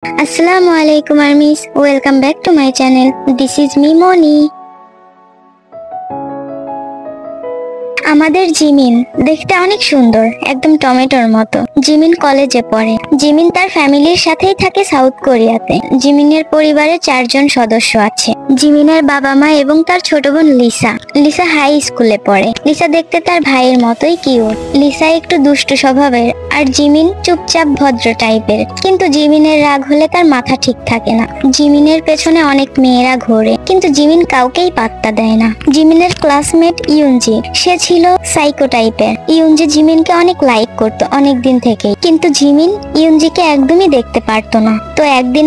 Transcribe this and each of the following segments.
Assalamu alaikum armies, welcome back to my channel. This is me Moni. আমাদের Jimin দেখতে অনেক সুন্দর, একদম টমেটোর মতো। জিমিন কলেজে পড়ে। জিমিন তার ফ্যামিলির সাথেই থাকে সাউথ কোরিয়াতে। জিমিনের পরিবারে 4 জন সদস্য আছে। জিমিনের বাবা মা এবং তার ছোট বোন লিসা। লিসা হাই স্কুলে পড়ে। লিসা দেখতে তার ভাইয়ের মতোই কিউট। লিসা একটু দুষ্টু স্বভাবের আর জিমিন চুপচাপ ভদ্র টাইপের। কিন্তু জিমিনের রাগ হলে তার মাথা ঠিক থাকে না। জিমিনের পেছনে অনেক মেয়েরা ঘোরে, কিন্তু জিমিন কাউকেই পাত্তা দেয় না। জিমিনের ক্লাসমেট ইউনজি, সে ছিল সাইকো টাইপের। ইউনজি জিমিনকে অনেক লাইক করতো অনেক দিন থেকেই, কিন্তু জিমিন ইউনজিকে একদমই দেখতে পারতো না। তো একদিন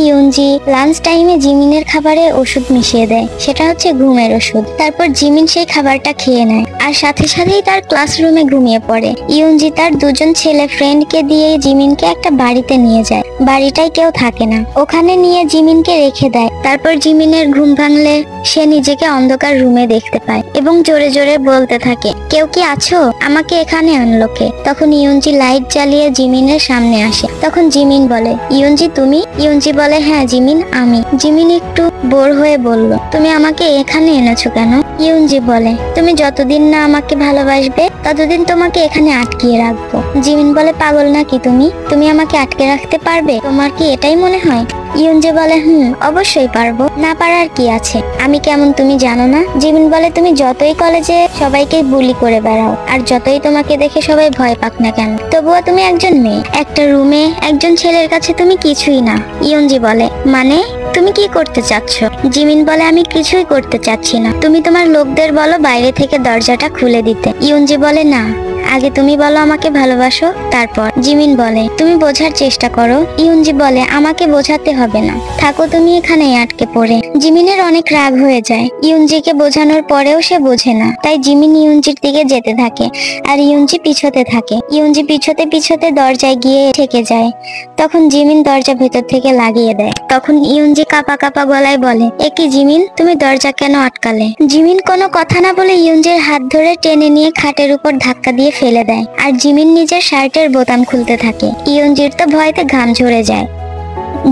ইউনজি লাঞ্চ টাইমে জিমিনের খাবারে ওষুধ মিশিয়ে দেয়, সেটা হচ্ছে ঘুমের ওষুধ। তারপর জিমিন সেই খাবারটা খেয়ে নেয় আর সাথে সাথেই তার ক্লাসরুমে ঘুমিয়ে পড়ে। ইউনজি তার 2 জন ছেলে ফ্রেন্ডকে দিয়ে জিমিনকে একটা বাড়িতে নিয়ে যায়। বাড়িটায় কেউ থাকে না, ওখানে নিয়ে জিমিনকে রেখে দেয়। তারপর জিমিনের ঘুম ভাঙলে সে নিজেকে অন্ধকার রুমে দেখতে পায় এবং জোরে জোরে বলতে থাকে, কেউ কি আছো? আমাকে এখানে আনলো কে? তখন ইউনজি লাইট জ্বালিয়ে জিমিনের সামনে আসে। তখন জিমিন বলে, ইউনজি তুমি? ইউনজি বলে, হ্যাঁ জিমিন আমি। জিমিন একটু বোর হয়ে বলল, তুমি আমাকে এখানে এনেছো কেন? ইউনজি বলে, তুমি যতদিন না আমাকে ভালোবাসবে ততদিন তোমাকে এখানে আটকিয়ে রাখবো। জিমিন বলে, পাগল নাকি তুমি? তুমি আমাকে আটকে রাখতে পারবে? তোমার কি এটাই মনে হয়? ইউনজি বলে, অবশ্যই পারবো, না পারার কি আছে? আমি কেমন তুমি জানো না? জিমিন বলে, তুমি যতই কলেজে সবাইকে বুলি করে বেড়াও আর যতই তোমাকে দেখে সবাই ভয় পাক না কেন, তবুও তুমি একজন মেয়ে। একটা রুমে একজন ছেলের কাছে তুমি কিছুই না। ইউনজি বলে, মানে তুমি কি করতে চাচ্ছ? জিমিন বলে, আমি কিছুই করতে চাচ্ছি না, তুমি তোমার লোকদের বলো বাইরে থেকে দরজাটা খুলে দিতে। ইউনজি বলে, না, আগে তুমি বলো আমাকে ভালোবাসো, তারপর। জিমিন বলে, তুমি বোঝার চেষ্টা করো। ইউনজি বলে, আমাকে বোঝাতে হবে না, থাকো তুমি এখানেই আটকে পড়ে। জিমিনের অনেক রাগ হয়ে যায়। ইউনজিকে বোঝানোর পরেও সে বোঝে না, তাই জিমিন ইউনজির দিকে যেতে থাকে আর ইউনজি পিছতে থাকে। ইউনজি পিছতে পিছতে দরজায় গিয়ে ঠেকে যায়। তখন জিমিন দরজা ভেতর থেকে লাগিয়ে দেয়। তখন ইউনজি কাঁপা কাঁপা গলায় বলে, এ কি জিমিন, তুমি দরজা কেন আটকালে? জিমিন কোনো কথা না বলে ইউনজির হাত ধরে টেনে নিয়ে খাটের উপর ধাক্কা দিয়ে ফেলে দেয় আর জিমিন নিজের শার্টের বোতাম খুলতে থাকে। ইউনজির তো ভয়তে ঘাম ঝরে যায়।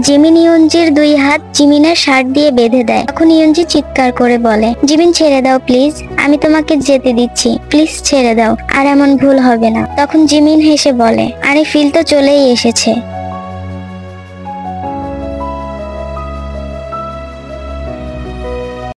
জিমিন ইউনজির 2 হাত জিমিনের শার্ট দিয়ে বেঁধে দেয়। তখন ইউনজি চিৎকার করে বলে, জিমিন ছেড়ে দাও প্লিজ, আমি তোমাকে যেতে দিচ্ছি, প্লিজ ছেড়ে দাও, আর এমন ভুল হবে না। তখন জিমিন হেসে বলে, আরে ফিল তো চলেই এসেছে,